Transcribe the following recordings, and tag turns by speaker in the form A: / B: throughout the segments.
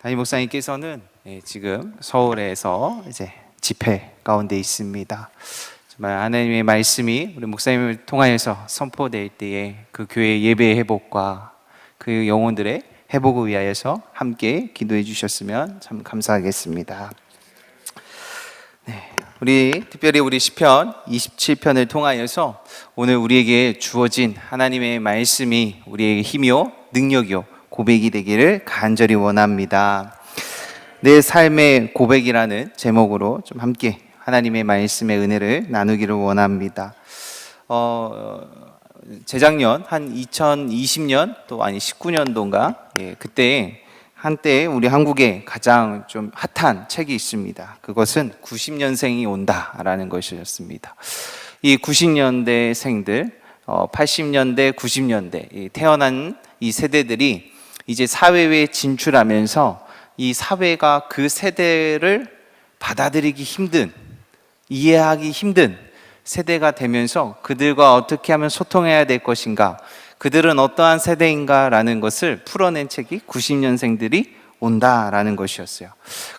A: 담임 목사님께서는 지금 서울에서 이제 집회 가운데 있습니다. 정말 하나님의 말씀이 우리 목사님을 통하여서 선포될 때에 그 교회의 예배의 회복과 그 영혼들의 회복을 위하여서 함께 기도해 주셨으면 참 감사하겠습니다. 우리 특별히 우리 시편 27편을 통하여서 오늘 우리에게 주어진 하나님의 말씀이 우리에게 힘이요 능력이요 고백이 되기를 간절히 원합니다. 내 삶의 고백이라는 제목으로 좀 함께 하나님의 말씀의 은혜를 나누기를 원합니다. 재작년 한 2020년 또 아니 19년도인가 그때 한때 우리 한국에 가장 좀 핫한 책이 있습니다. 그것은 90년생이 온다라는 것이었습니다. 이 90년대생들 80년대 90년대 태어난 이 세대들이 이제 사회에 진출하면서 이 사회가 그 세대를 받아들이기 힘든, 이해하기 힘든 세대가 되면서 그들과 어떻게 하면 소통해야 될 것인가, 그들은 어떠한 세대인가라는 것을 풀어낸 책이 90년생들이 온다라는 것이었어요.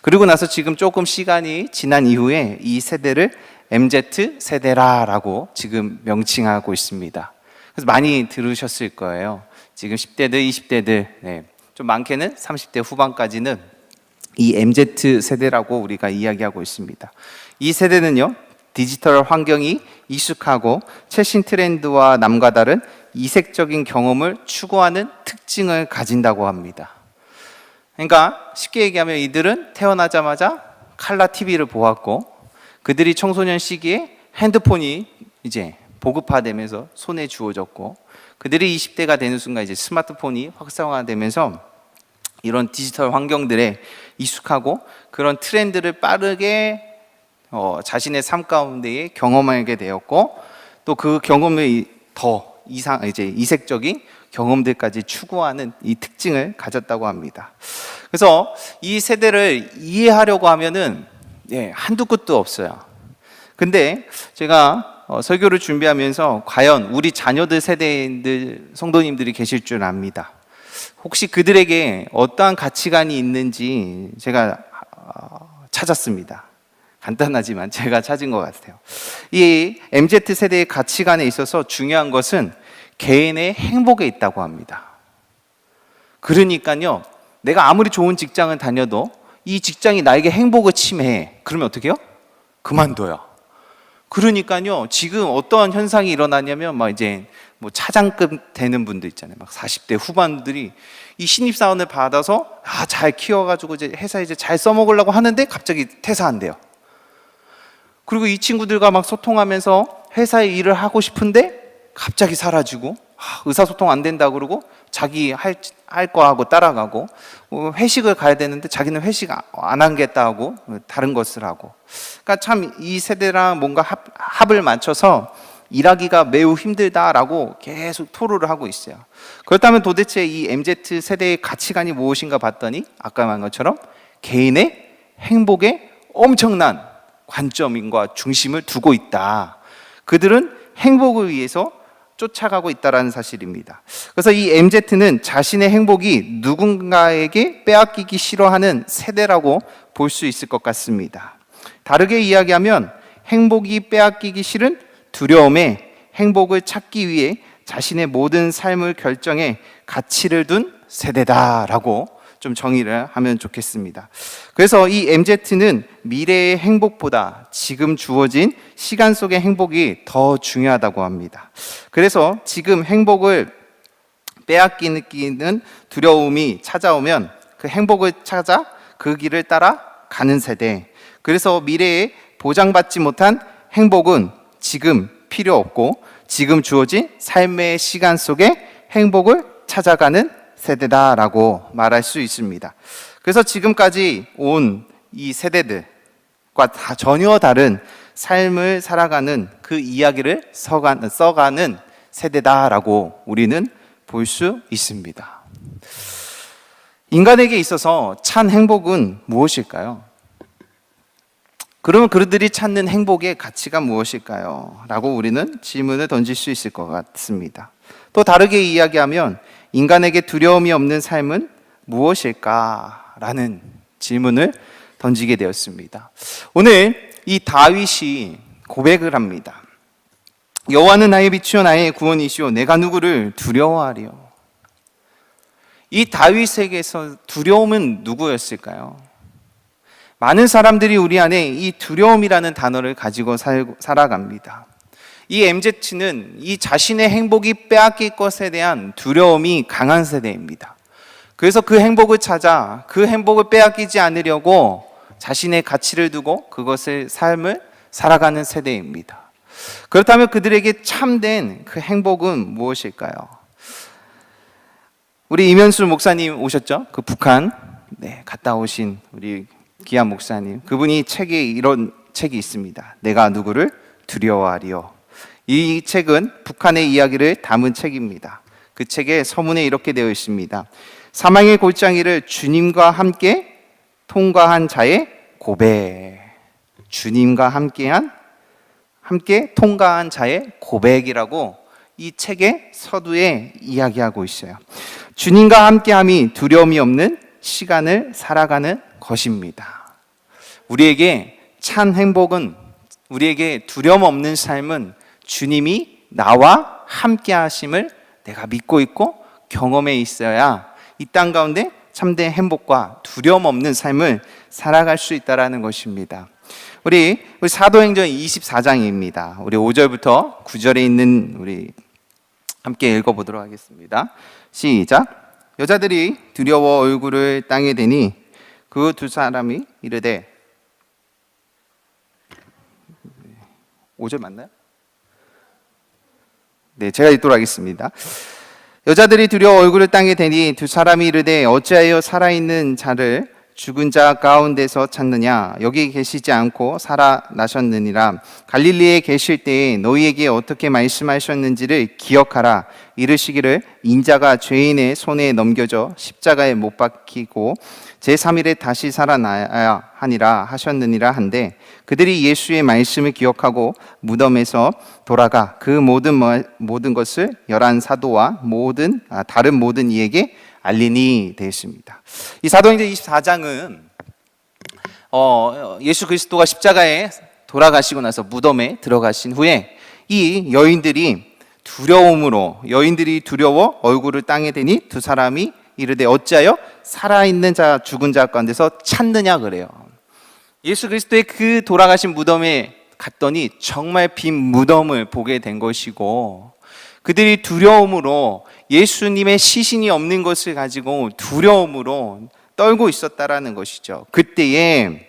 A: 그리고 나서 지금 조금 시간이 지난 이후에 이 세대를 MZ 세대라고 지금 명칭하고 있습니다. 그래서 많이 들으셨을 거예요. 지금 10대들, 20대들, 좀 많게는 30대 후반까지는 이 MZ 세대라고 우리가 이야기하고 있습니다. 이 세대는요, 디지털 환경이 익숙하고 최신 트렌드와 남과 다른 이색적인 경험을 추구하는 특징을 가진다고 합니다. 그러니까 쉽게 얘기하면 이들은 태어나자마자 칼라 TV를 보았고, 그들이 청소년 시기에 핸드폰이 이제 보급화되면서 손에 주어졌고, 그들이 20대가 되는 순간 이제 스마트폰이 활성화되면서 이런 디지털 환경들에 익숙하고 그런 트렌드를 빠르게 자신의 삶 가운데에 경험하게 되었고, 또 그 경험을 더 이제 이색적인 경험들까지 추구하는 이 특징을 가졌다고 합니다. 그래서 이 세대를 이해하려고 하면은 한두 끝도 없어요. 근데 제가 설교를 준비하면서 과연 우리 자녀들 세대들 성도님들이 계실 줄 압니다. 혹시 그들에게 어떠한 가치관이 있는지 제가 찾았습니다. 간단하지만 제가 찾은 것 같아요. 이 MZ 세대의 가치관에 있어서 중요한 것은 개인의 행복에 있다고 합니다. 그러니까요, 내가 아무리 좋은 직장을 다녀도 이 직장이 나에게 행복을 침해해. 그러면 어떻게 해요? 그만둬요. 그러니까요, 지금 어떠한 현상이 일어나냐면 이제 차장급 되는 분들 있잖아요. 40대 후반들이 이 신입사원을 받아서 잘 키워가지고 이제 회사에 이제 잘 써먹으려고 하는데 갑자기 퇴사한대요. 그리고 이 친구들과 소통하면서 회사에 일을 하고 싶은데 갑자기 사라지고, 의사소통 안 된다 그러고 자기 할 거 하고 따라가고, 회식을 가야 되는데 자기는 회식 안 하겠다 하고 다른 것을 하고. 그러니까 참 이 세대랑 뭔가 합을 맞춰서 일하기가 매우 힘들다라고 계속 토로를 하고 있어요. 그렇다면 도대체 이 MZ 세대의 가치관이 무엇인가 봤더니 아까 말한 것처럼 개인의 행복에 엄청난 관점과 중심을 두고 있다. 그들은 행복을 위해서 쫓아가고 있다는 사실입니다. 그래서 이 MZ는 자신의 행복이 누군가에게 빼앗기기 싫어하는 세대라고 볼 수 있을 것 같습니다. 다르게 이야기하면 행복이 빼앗기기 싫은 두려움에 행복을 찾기 위해 자신의 모든 삶을 결정해 가치를 둔 세대다라고 좀 정의를 하면 좋겠습니다. 그래서 이 MZ는 미래의 행복보다 지금 주어진 시간 속의 행복이 더 중요하다고 합니다. 그래서 지금 행복을 빼앗기는 두려움이 찾아오면 그 행복을 찾아 그 길을 따라 가는 세대. 그래서 미래에 보장받지 못한 행복은 지금 필요 없고 지금 주어진 삶의 시간 속에 행복을 찾아가는 세대다라고 말할 수 있습니다. 그래서 지금까지 온 이 세대들과 전혀 다른 삶을 살아가는 그 이야기를 써가는 세대다라고 우리는 볼 수 있습니다. 인간에게 있어서 참 행복은 무엇일까요? 그러면 그들이 찾는 행복의 가치가 무엇일까요? 라고 우리는 질문을 던질 수 있을 것 같습니다. 또 다르게 이야기하면 인간에게 두려움이 없는 삶은 무엇일까? 라는 질문을 던지게 되었습니다. 오늘 이 다윗이 고백을 합니다. 여호와는 나의 빛이요 나의 구원이시요 내가 누구를 두려워하리요. 이 다윗에게서 두려움은 누구였을까요? 많은 사람들이 우리 안에 이 두려움이라는 단어를 가지고 살아갑니다. 이 MZ는 이 자신의 행복이 빼앗길 것에 대한 두려움이 강한 세대입니다. 그래서 그 행복을 찾아 그 행복을 빼앗기지 않으려고 자신의 가치를 두고 그것을 삶을 살아가는 세대입니다. 그렇다면 그들에게 참된 그 행복은 무엇일까요? 우리 이면수 목사님 오셨죠? 그 북한 갔다 오신 우리 귀한 목사님, 그분이 책에 이런 책이 있습니다. 내가 누구를 두려워하리요. 이 책은 북한의 이야기를 담은 책입니다. 그 책에 서문에 이렇게 되어 있습니다. 사망의 골짜기를 주님과 함께 통과한 자의 고백. 주님과 함께 통과한 자의 고백이라고 이 책의 서두에 이야기하고 있어요. 주님과 함께함이 두려움이 없는 시간을 살아가는 것입니다. 우리에게 찬 행복은, 우리에게 두려움 없는 삶은 주님이 나와 함께 하심을 내가 믿고 있고 경험해 있어야 이 땅 가운데 참된 행복과 두려움 없는 삶을 살아갈 수 있다는 것입니다. 우리 사도행전 24장입니다. 우리 5절부터 9절에 있는 우리 함께 읽어보도록 하겠습니다. 시작. 여자들이 두려워 얼굴을 땅에 대니 그 두 사람이 이르되 5절 맞나요? 제가 읽도록 하겠습니다. 여자들이 두려워 얼굴을 땅에 대니 두 사람이 이르되 어찌하여 살아있는 자를 죽은 자 가운데서 찾느냐? 여기 계시지 않고 살아나셨느니라. 갈릴리에 계실 때에 너희에게 어떻게 말씀하셨는지를 기억하라. 이르시기를 인자가 죄인의 손에 넘겨져 십자가에 못 박히고 제3일에 다시 살아나야 하니라 하셨느니라 한데 그들이 예수의 말씀을 기억하고 무덤에서 돌아가 그 모든 것을 11사도와 다른 모든 이에게 알리니 되었습니다. 이 사도행전 24장은 예수 그리스도가 십자가에 돌아가시고 나서 무덤에 들어가신 후에 이 여인들이 두려워 얼굴을 땅에 대니 두 사람이 이르되 어찌하여 살아있는 자 죽은 자 가운데서 찾느냐 그래요. 예수 그리스도의 그 돌아가신 무덤에 갔더니 정말 빈 무덤을 보게 된 것이고 그들이 두려움으로 예수님의 시신이 없는 것을 가지고 두려움으로 떨고 있었다라는 것이죠. 그때에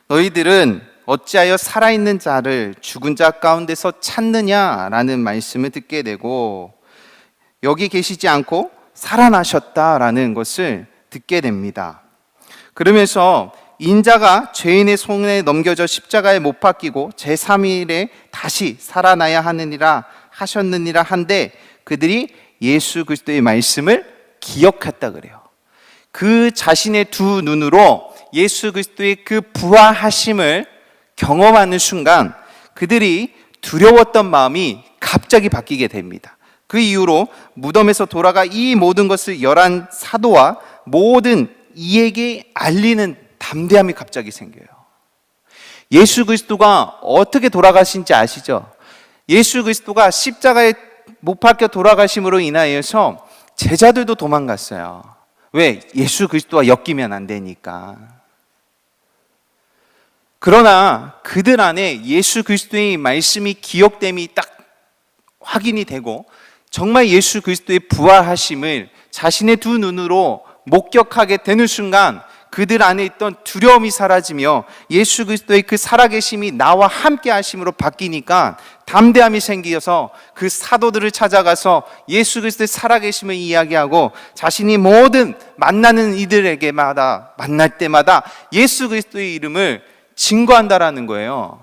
A: 너희들은 어찌하여 살아있는 자를 죽은 자 가운데서 찾느냐라는 말씀을 듣게 되고 여기 계시지 않고 살아나셨다라는 것을 듣게 됩니다. 그러면서 인자가 죄인의 손에 넘겨져 십자가에 못 박히고 제3일에 다시 살아나야 하느니라 하셨느니라 한데 그들이 예수 그리스도의 말씀을 기억했다 그래요. 그 자신의 두 눈으로 예수 그리스도의 그 부활하심을 경험하는 순간 그들이 두려웠던 마음이 갑자기 바뀌게 됩니다. 그 이후로 무덤에서 돌아가 이 모든 것을 11사도와 모든 이에게 알리는 담대함이 갑자기 생겨요. 예수 그리스도가 어떻게 돌아가신지 아시죠? 예수 그리스도가 십자가에 못 박혀 돌아가심으로 인하여서 제자들도 도망갔어요. 왜? 예수 그리스도와 엮이면 안 되니까. 그러나 그들 안에 예수 그리스도의 말씀이 기억됨이 딱 확인이 되고 정말 예수 그리스도의 부활하심을 자신의 두 눈으로 목격하게 되는 순간 그들 안에 있던 두려움이 사라지며 예수 그리스도의 그 살아계심이 나와 함께 하심으로 바뀌니까 담대함이 생겨서 그 사도들을 찾아가서 예수 그리스도의 살아계심을 이야기하고 자신이 모든 만나는 이들에게마다 만날 때마다 예수 그리스도의 이름을 증거한다라는 거예요.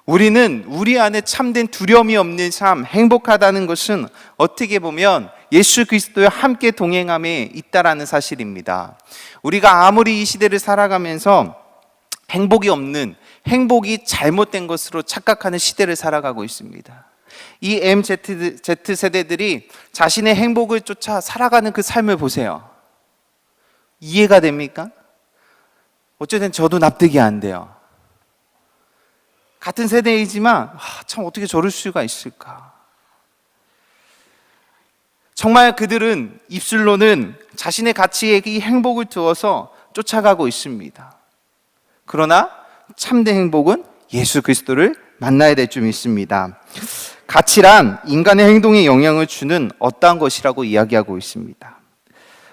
A: 우리는 우리 안에 참된 두려움이 없는 삶, 행복하다는 것은 어떻게 보면 예수 그리스도와 함께 동행함에 있다라는 사실입니다. 우리가 아무리 이 시대를 살아가면서 행복이 잘못된 것으로 착각하는 시대를 살아가고 있습니다. 이 MZ 세대들이 자신의 행복을 쫓아 살아가는 그 삶을 보세요. 이해가 됩니까? 어쨌든 저도 납득이 안 돼요. 같은 세대이지만 참 어떻게 저럴 수가 있을까? 정말 그들은 입술로는 자신의 가치에 이 행복을 두어서 쫓아가고 있습니다. 그러나 참된 행복은 예수 그리스도를 만나야 될 줄 믿습니다. 가치란 인간의 행동에 영향을 주는 어떠한 것이라고 이야기하고 있습니다.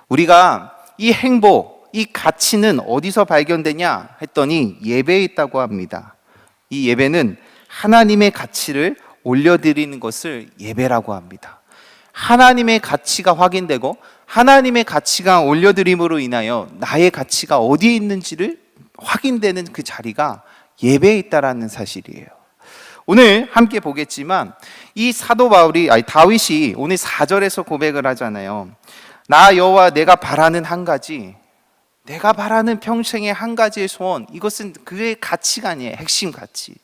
A: 우리가 이 행복, 이 가치는 어디서 발견되냐 했더니 예배에 있다고 합니다. 이 예배는 하나님의 가치를 올려드리는 것을 예배라고 합니다. 하나님의 가치가 확인되고 하나님의 가치가 올려드림으로 인하여 나의 가치가 어디에 있는지를 확인되는 그 자리가 예배에 있다라는 사실이에요. 오늘 함께 보겠지만 이 사도 다윗이 오늘 4절에서 고백을 하잖아요. 나 여호와 내가 바라는 한 가지, 내가 바라는 평생의 한 가지의 소원, 이것은 그의 가치가 아니에요. 핵심 가치.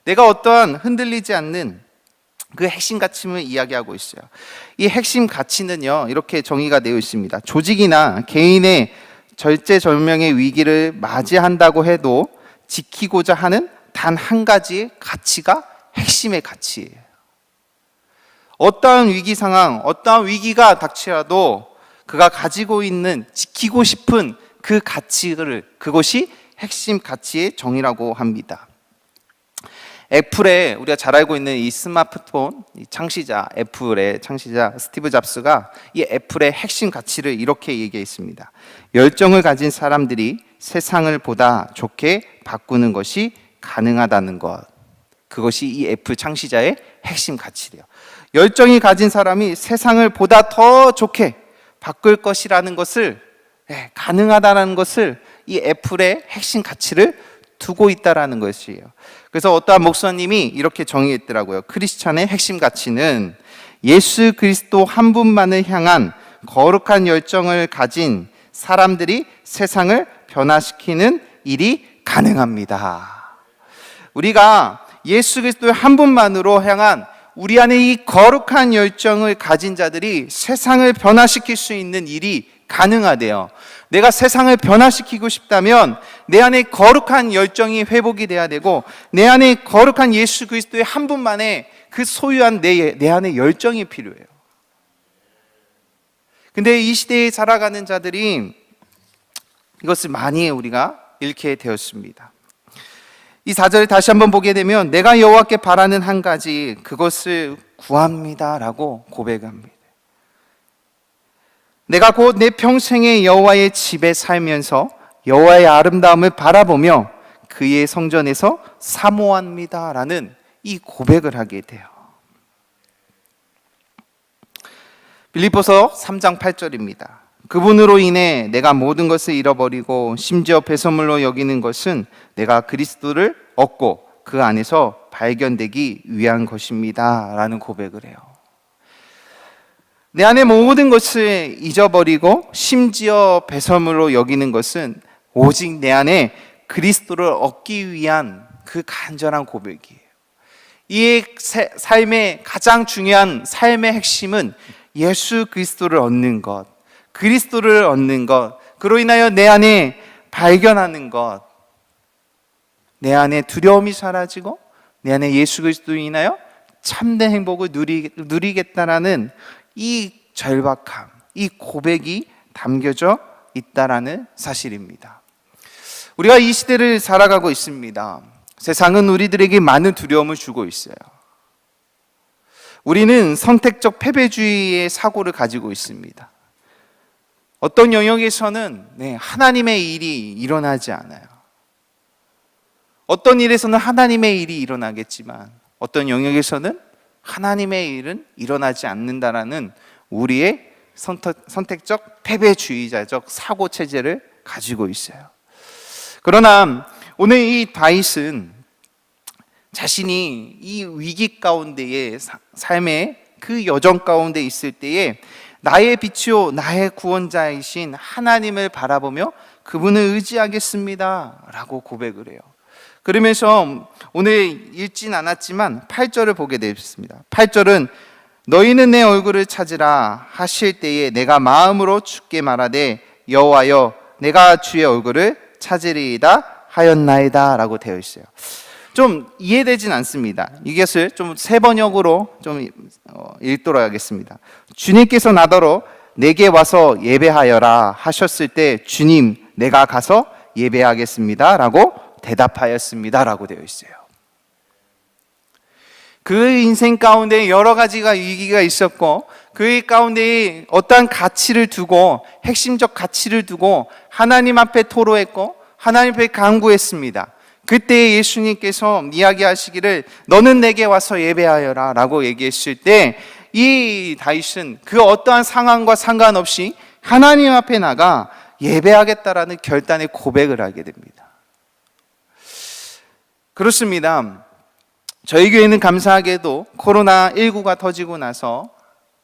A: 내가 어떠한 흔들리지 않는 그 핵심 가치를 이야기하고 있어요. 이 핵심 가치는요, 이렇게 정의가 되어 있습니다. 조직이나 개인의 절제절명의 위기를 맞이한다고 해도 지키고자 하는 단 한 가지의 가치가 핵심의 가치예요. 어떠한 위기 상황, 어떠한 위기가 닥치라도 그가 가지고 있는 지키고 싶은 그 가치를, 그것이 핵심 가치의 정의라고 합니다. 애플의, 우리가 잘 알고 있는 이 스마트폰 창시자, 애플의 창시자 스티브 잡스가 이 애플의 핵심 가치를 이렇게 얘기했습니다. 열정을 가진 사람들이 세상을 보다 좋게 바꾸는 것이 가능하다는 것. 그것이 이 애플 창시자의 핵심 가치래요. 열정이 가진 사람이 세상을 보다 더 좋게 바꿀 것이라는 것을, 가능하다는 것을 이 애플의 핵심 가치를 두고 있다라는 것이에요. 그래서 어떠한 목사님이 이렇게 정의했더라고요. 크리스찬의 핵심 가치는 예수 그리스도 한 분만을 향한 거룩한 열정을 가진 사람들이 세상을 변화시키는 일이 가능합니다. 우리가 예수 그리스도 한 분만으로 향한 우리 안에 이 거룩한 열정을 가진 자들이 세상을 변화시킬 수 있는 일이 가능하대요. 내가 세상을 변화시키고 싶다면 내 안에 거룩한 열정이 회복이 돼야 되고, 내 안에 거룩한 예수 그리스도의 한 분만의 그 소유한 내 안에 열정이 필요해요. 근데 이 시대에 살아가는 자들이 이것을 많이 우리가 잃게 되었습니다. 이 4절을 다시 한번 보게 되면 내가 여호와께 바라는 한 가지, 그것을 구합니다라고 고백합니다. 내가 곧 내 평생에 여호와의 집에 살면서 여호와의 아름다움을 바라보며 그의 성전에서 사모합니다라는 이 고백을 하게 돼요. 빌립보서 3장 8절입니다. 그분으로 인해 내가 모든 것을 잃어버리고 심지어 배설물로 여기는 것은 내가 그리스도를 얻고 그 안에서 발견되기 위한 것입니다 라는 고백을 해요. 내 안에 모든 것을 잊어버리고 심지어 배설물로 여기는 것은 오직 내 안에 그리스도를 얻기 위한 그 간절한 고백이에요. 이 삶의 가장 중요한 삶의 핵심은 예수 그리스도를 얻는 것, 그리스도를 얻는 것, 그로 인하여 내 안에 발견하는 것, 내 안에 두려움이 사라지고 내 안에 예수 그리스도로 인하여 참된 행복을 누리겠다라는 이 절박함, 이 고백이 담겨져 있다라는 사실입니다. 우리가 이 시대를 살아가고 있습니다. 세상은 우리들에게 많은 두려움을 주고 있어요. 우리는 선택적 패배주의의 사고를 가지고 있습니다. 어떤 영역에서는 하나님의 일이 일어나지 않아요. 어떤 일에서는 하나님의 일이 일어나겠지만 어떤 영역에서는 하나님의 일은 일어나지 않는다라는 우리의 선택적 패배주의자적 사고 체제를 가지고 있어요. 그러나 오늘 이 다윗은 자신이 이 위기 가운데의 삶의 그 여정 가운데 있을 때에 나의 빛이요 나의 구원자이신 하나님을 바라보며 그분을 의지하겠습니다 라고 고백을 해요. 그러면서 오늘 읽진 않았지만 8절을 보게 되었습니다. 8절은 너희는 내 얼굴을 찾으라 하실 때에 내가 마음으로 주께 말하되 여호와여 내가 주의 얼굴을 찾으리이다 하였나이다 라고 되어 있어요. 좀 이해되진 않습니다. 이것을 좀 새 번역으로 좀 읽도록 하겠습니다. 주님께서 나더러 내게 와서 예배하여라 하셨을 때 주님 내가 가서 예배하겠습니다 라고 대답하였습니다 라고 되어 있어요. 그 인생 가운데 여러 가지가 위기가 있었고 그 가운데 어떠한 가치를 두고 핵심적 가치를 두고 하나님 앞에 토로했고 하나님 앞에 간구했습니다. 그때 예수님께서 이야기하시기를 너는 내게 와서 예배하여라 라고 얘기했을 때 이 다윗은 그 어떠한 상황과 상관없이 하나님 앞에 나가 예배하겠다라는 결단의 고백을 하게 됩니다. 그렇습니다. 저희 교회는 감사하게도 코로나19가 터지고 나서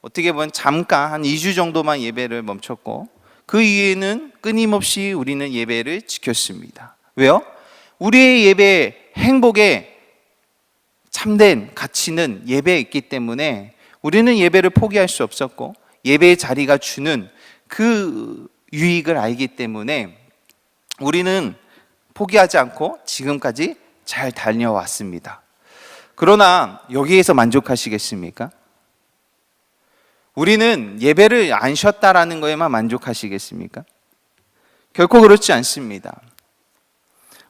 A: 어떻게 보면 잠깐 한 2주 정도만 예배를 멈췄고 그 이후에는 끊임없이 우리는 예배를 지켰습니다. 왜요? 우리의 예배 행복의 참된 가치는 예배에 있기 때문에 우리는 예배를 포기할 수 없었고 예배의 자리가 주는 그 유익을 알기 때문에 우리는 포기하지 않고 지금까지 잘 달려왔습니다. 그러나 여기에서 만족하시겠습니까? 우리는 예배를 안 쉬었다라는 거에만 만족하시겠습니까? 결코 그렇지 않습니다.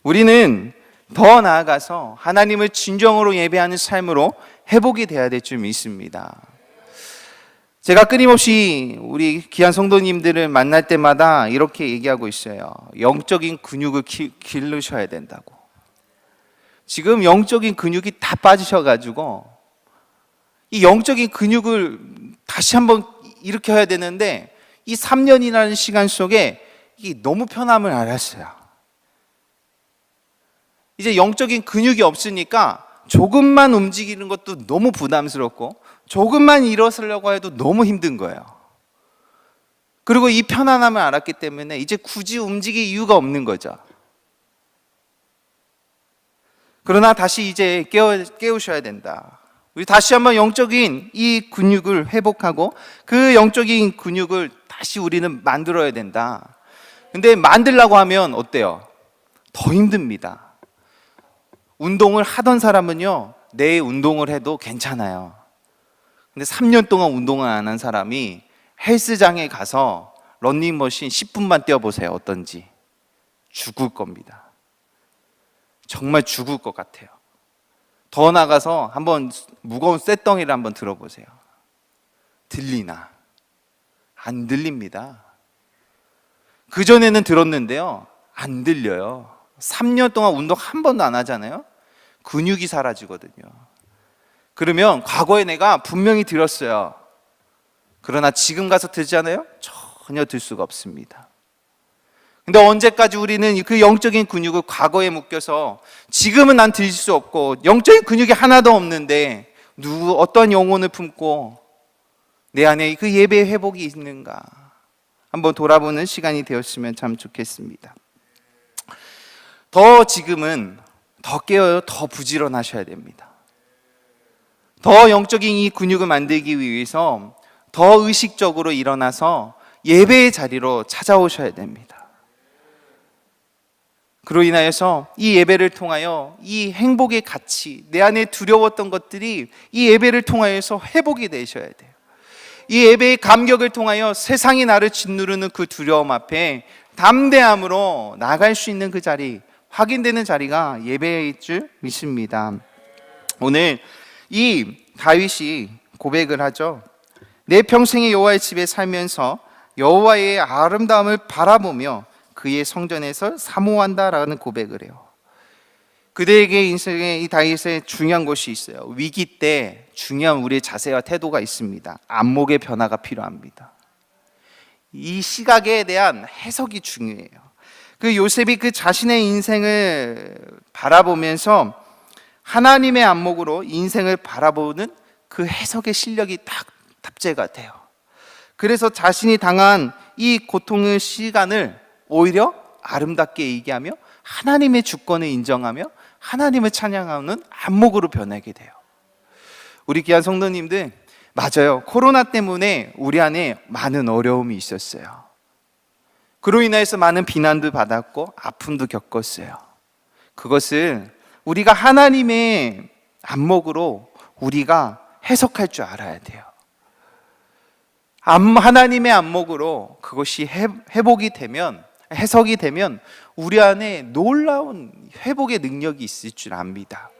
A: 우리는 더 나아가서 하나님을 진정으로 예배하는 삶으로 회복이 돼야 될 줄 믿습니다. 제가 끊임없이 우리 귀한 성도님들을 만날 때마다 이렇게 얘기하고 있어요. 영적인 근육을 기르셔야 된다고. 지금 영적인 근육이 다 빠지셔가지고 이 영적인 근육을 다시 한번 일으켜야 되는데 이 3년이라는 시간 속에 이게 너무 편함을 알았어요. 이제 영적인 근육이 없으니까 조금만 움직이는 것도 너무 부담스럽고 조금만 일어서려고 해도 너무 힘든 거예요. 그리고 이 편안함을 알았기 때문에 이제 굳이 움직일 이유가 없는 거죠. 그러나 다시 이제 깨우셔야 된다. 우리 다시 한번 영적인 이 근육을 회복하고 그 영적인 근육을 다시 우리는 만들어야 된다. 근데 만들려고 하면 어때요? 더 힘듭니다. 운동을 하던 사람은요, 내일 운동을 해도 괜찮아요. 근데 3년 동안 운동을 안 한 사람이 헬스장에 가서 러닝머신 10분만 뛰어보세요. 어떤지. 죽을 겁니다. 정말 죽을 것 같아요. 더 나가서 한번 무거운 쇳덩이를 한번 들어보세요. 들리나? 안 들립니다. 그전에는 들었는데요, 안 들려요. 3년 동안 운동 한 번도 안 하잖아요. 근육이 사라지거든요. 그러면 과거에 내가 분명히 들었어요. 그러나 지금 가서 들잖아요. 전혀 들 수가 없습니다. 근데 언제까지 우리는 그 영적인 근육을 과거에 묶여서 지금은 난 들 수 없고 영적인 근육이 하나도 없는데 어떤 영혼을 품고 내 안에 그 예배의 회복이 있는가 한번 돌아보는 시간이 되었으면 참 좋겠습니다. 더 지금은 더 깨어요. 더 부지런하셔야 됩니다. 더 영적인 이 근육을 만들기 위해서 더 의식적으로 일어나서 예배의 자리로 찾아오셔야 됩니다. 그로 인하여서 이 예배를 통하여 이 행복의 가치, 내 안에 두려웠던 것들이 이 예배를 통하여서 회복이 되셔야 돼요. 이 예배의 감격을 통하여 세상이 나를 짓누르는 그 두려움 앞에 담대함으로 나갈 수 있는 그 자리, 확인되는 자리가 예배일 줄 믿습니다. 오늘 이 다윗이 고백을 하죠. 내 평생의 여호와의 집에 살면서 여호와의 아름다움을 바라보며 그의 성전에서 사모한다라는 고백을 해요. 그대에게 인생의 이 다윗의 중요한 것이 있어요. 위기 때 중요한 우리의 자세와 태도가 있습니다. 안목의 변화가 필요합니다. 이 시각에 대한 해석이 중요해요. 그 요셉이 그 자신의 인생을 바라보면서 하나님의 안목으로 인생을 바라보는 그 해석의 실력이 딱 탑재가 돼요. 그래서 자신이 당한 이 고통의 시간을 오히려 아름답게 얘기하며 하나님의 주권을 인정하며 하나님을 찬양하는 안목으로 변하게 돼요. 우리 귀한 성도님들, 맞아요. 코로나 때문에 우리 안에 많은 어려움이 있었어요. 그로 인해서 많은 비난도 받았고 아픔도 겪었어요. 그것을 우리가 하나님의 안목으로 우리가 해석할 줄 알아야 돼요. 하나님의 안목으로 그것이 회복이 되면, 해석이 되면 우리 안에 놀라운 회복의 능력이 있을 줄 압니다.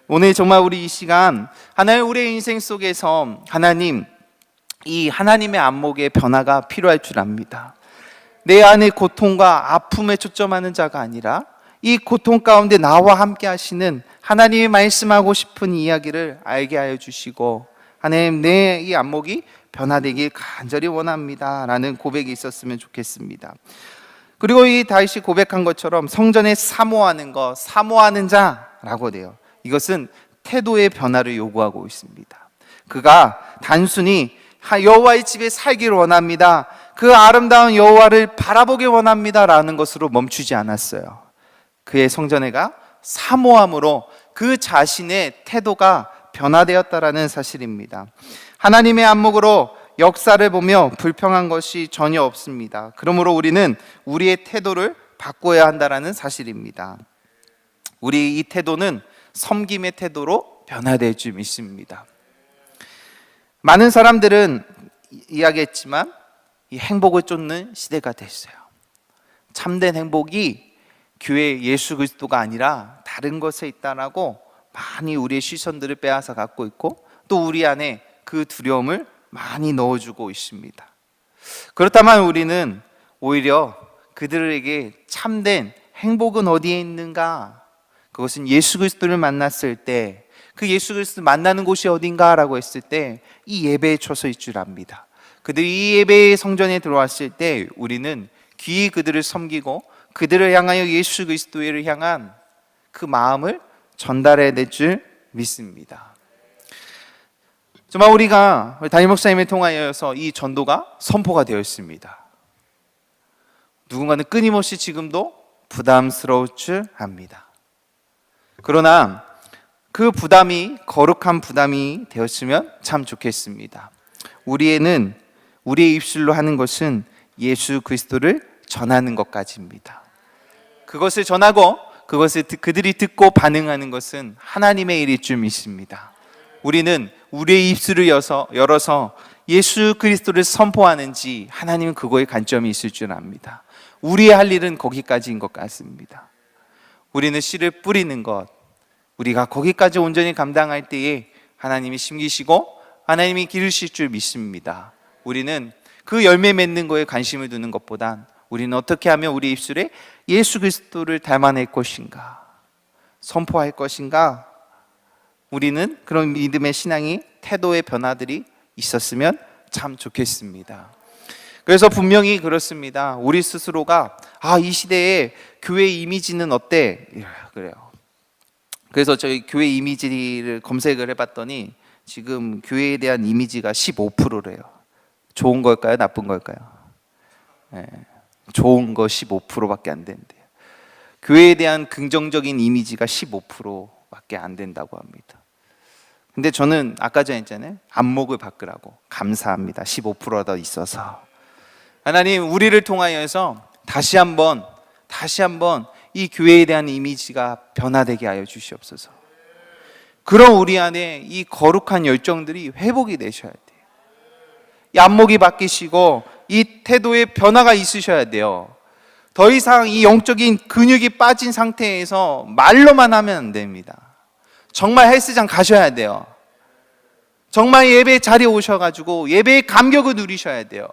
A: 오늘 정말 우리 이 시간 하나님, 우리의 인생 속에서 이 하나님의 안목의 변화가 필요할 줄 압니다. 내 안의 고통과 아픔에 초점하는 자가 아니라 이 고통 가운데 나와 함께 하시는 하나님이 말씀하고 싶은 이야기를 알게 하여 주시고, 하나님, 내 이 안목이 변화되길 간절히 원합니다 라는 고백이 있었으면 좋겠습니다. 그리고 이 다윗이 고백한 것처럼 성전에 사모하는 것, 사모하는 자라고 돼요. 이것은 태도의 변화를 요구하고 있습니다. 그가 단순히 여호와의 집에 살기를 원합니다, 그 아름다운 여호와를 바라보길 원합니다 라는 것으로 멈추지 않았어요. 그의 성전에가 사모함으로 그 자신의 태도가 변화되었다라는 사실입니다. 하나님의 안목으로 역사를 보며 불평한 것이 전혀 없습니다. 그러므로 우리는 우리의 태도를 바꿔야 한다라는 사실입니다. 우리 이 태도는 섬김의 태도로 변화될 줄 믿습니다. 많은 사람들은 이야기했지만 이 행복을 쫓는 시대가 됐어요. 참된 행복이 교회 예수 그리스도가 아니라 다른 것에 있다라고 많이 우리의 시선들을 빼앗아 갖고 있고, 또 우리 안에 그 두려움을 많이 넣어주고 있습니다. 그렇다면 우리는 오히려 그들에게 참된 행복은 어디에 있는가? 그것은 예수 그리스도를 만났을 때, 그 예수 그리스도 만나는 곳이 어딘가라고 했을 때 이 예배에 처서일 줄 압니다. 그들이 이 예배의 성전에 들어왔을 때 우리는 귀히 그들을 섬기고 그들을 향하여 예수 그리스도를 향한 그 마음을 전달해야 될 줄 믿습니다. 정말 우리가 담임 목사님을 통하여서 이 전도가 선포가 되어 있습니다. 누군가는 끊임없이 지금도 부담스러울 줄 압니다. 그러나 그 부담이 거룩한 부담이 되었으면 참 좋겠습니다. 우리의 입술로 하는 것은 예수 그리스도를 전하는 것까지입니다. 그것을 전하고 그것을 그들이 듣고 반응하는 것은 하나님의 일일 줄 믿습니다. 우리는 우리의 입술을 열어서 예수 그리스도를 선포하는지 하나님은 그거에 관점이 있을 줄 압니다. 우리의 할 일은 거기까지인 것 같습니다. 우리는 씨를 뿌리는 것, 우리가 거기까지 온전히 감당할 때에 하나님이 심기시고 하나님이 기르실 줄 믿습니다. 우리는 그 열매 맺는 거에 관심을 두는 것보단 우리는 어떻게 하면 우리 입술에 예수 그리스도를 닮아낼 것인가, 선포할 것인가, 우리는 그런 믿음의 신앙이, 태도의 변화들이 있었으면 참 좋겠습니다. 그래서 분명히 그렇습니다. 우리 스스로가 이 시대에 교회 이미지는 어때? 그래요. 그래서 저희 교회 이미지를 검색을 해봤더니 지금 교회에 대한 이미지가 15%래요. 좋은 걸까요? 나쁜 걸까요? 네, 좋은 거 15%밖에 안 된대요. 교회에 대한 긍정적인 이미지가 15%밖에 안 된다고 합니다. 근데 저는 아까 전에 했잖아요. 안목을 바꾸라고. 감사합니다. 15%가 더 있어서. 하나님, 우리를 통하여서 다시 한번 이 교회에 대한 이미지가 변화되게 하여 주시옵소서. 그럼 우리 안에 이 거룩한 열정들이 회복이 되셔야 돼요. 이 안목이 바뀌시고 이 태도의 변화가 있으셔야 돼요. 더 이상 이 영적인 근육이 빠진 상태에서 말로만 하면 안 됩니다. 정말 헬스장 가셔야 돼요. 정말 예배 자리에 오셔가지고 예배의 감격을 누리셔야 돼요.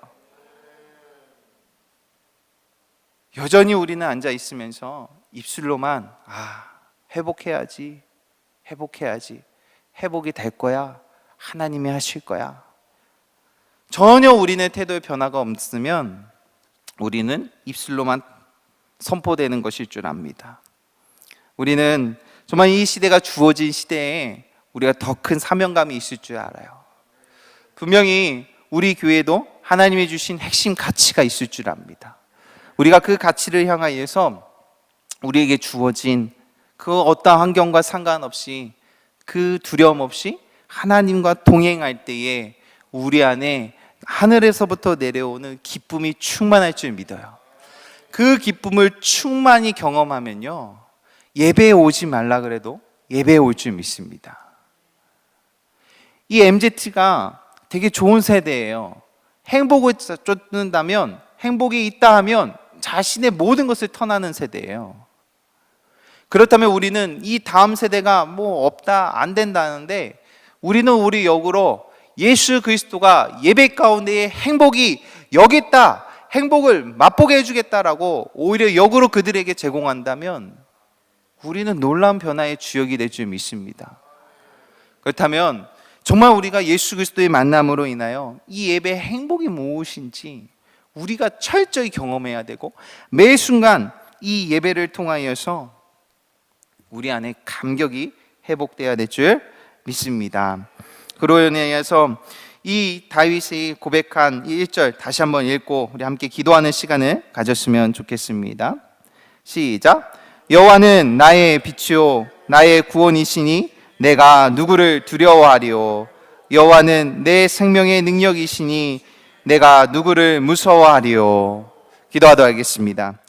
A: 여전히 우리는 앉아 있으면서 입술로만 회복해야지, 회복이 될 거야, 하나님이 하실 거야. 전혀 우리는 태도의 변화가 없으면 우리는 입술로만 선포되는 것일 줄 압니다. 우리는 정말 이 시대가 주어진 시대에 우리가 더 큰 사명감이 있을 줄 알아요. 분명히 우리 교회도 하나님이 주신 핵심 가치가 있을 줄 압니다. 우리가 그 가치를 향하여서 우리에게 주어진 그 어떠한 환경과 상관없이, 그 두려움 없이 하나님과 동행할 때에 우리 안에 하늘에서부터 내려오는 기쁨이 충만할 줄 믿어요. 그 기쁨을 충만히 경험하면요, 예배에 오지 말라 그래도 예배에 올 줄 믿습니다. 이 MZ가 되게 좋은 세대예요. 행복을 쫓는다면, 행복이 있다 하면 자신의 모든 것을 턴하는 세대예요. 그렇다면 우리는 이 다음 세대가 뭐 없다, 안 된다는데, 우리는 우리 역으로 예수 그리스도가 예배 가운데에 행복이 여기 있다, 행복을 맛보게 해주겠다라고 오히려 역으로 그들에게 제공한다면 우리는 놀라운 변화의 주역이 될 줄 믿습니다. 그렇다면 정말 우리가 예수 그리스도의 만남으로 인하여 이 예배의 행복이 무엇인지 우리가 철저히 경험해야 되고, 매 순간 이 예배를 통하여서 우리 안에 감격이 회복돼야 될 줄 믿습니다. 그로 인해서 이 다윗이 고백한 이 1절 다시 한번 읽고 우리 함께 기도하는 시간을 가졌으면 좋겠습니다. 시작. 여호와는 나의 빛이요 나의 구원이시니 내가 누구를 두려워하리요. 여호와는 내 생명의 능력이시니 내가 누구를 무서워하리요. 기도하도록 하겠습니다.